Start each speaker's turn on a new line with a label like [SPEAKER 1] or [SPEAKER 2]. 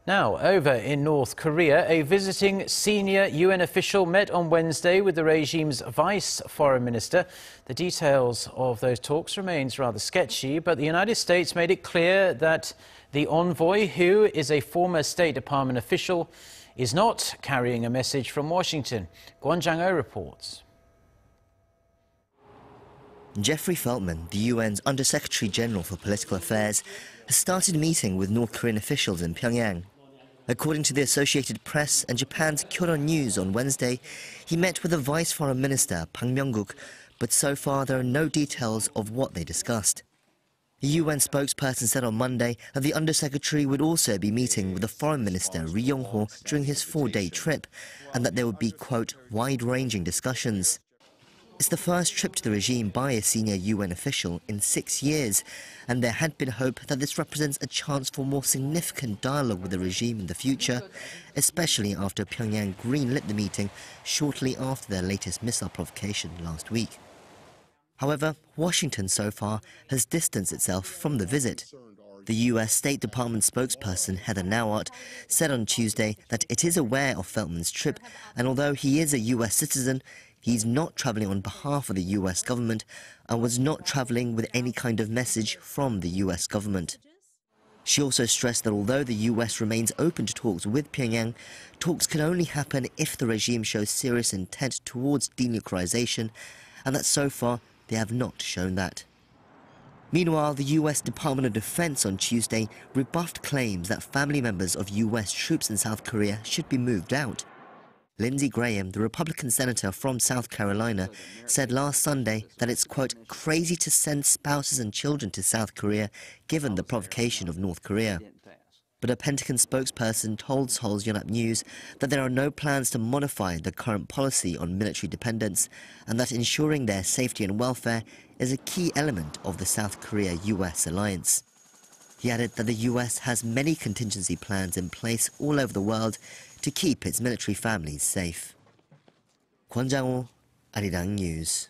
[SPEAKER 1] Now, over in North Korea, a visiting senior UN official met on Wednesday with the regime's vice foreign minister. The details of those talks remains rather sketchy, but the United States made it clear that the envoy, who is a former State Department official, is not carrying a message from Washington. Kwon Jang-ho reports.
[SPEAKER 2] Jeffrey Feltman, the UN's Under-Secretary General for Political Affairs, has started meeting with North Korean officials in Pyongyang. According to the Associated Press and Japan's Kyodo News on Wednesday, he met with the Vice Foreign Minister, Pak Myong-guk, but so far there are no details of what they discussed. The UN spokesperson said on Monday that the Undersecretary would also be meeting with the Foreign Minister, Ri Yong-ho, during his 4-day trip, and that there would be, quote, wide-ranging discussions. It's the first trip to the regime by a senior UN official in 6 years, and there had been hope that this represents a chance for more significant dialogue with the regime in the future, especially after Pyongyang greenlit the meeting shortly after their latest missile provocation last week. However, Washington so far has distanced itself from the visit. The US State Department spokesperson Heather Nauert said on Tuesday that it is aware of Feltman's trip, and although he is a US citizen, he's not travelling on behalf of the US government and was not travelling with any kind of message from the US government. She also stressed that although the US remains open to talks with Pyongyang, talks can only happen if the regime shows serious intent towards denuclearization, and that so far they have not shown that. Meanwhile, the US Department of Defense on Tuesday rebuffed claims that family members of US troops in South Korea should be moved out. Lindsey Graham, the Republican senator from South Carolina, said last Sunday that it's, quote, crazy to send spouses and children to South Korea given the provocation of North Korea. But a Pentagon spokesperson told Seoul's Yonhap News that there are no plans to modify the current policy on military dependence and that ensuring their safety and welfare is a key element of the South Korea-US alliance. He added that the US has many contingency plans in place all over the world to keep its military families safe. Kwon Jang-ho, Arirang News.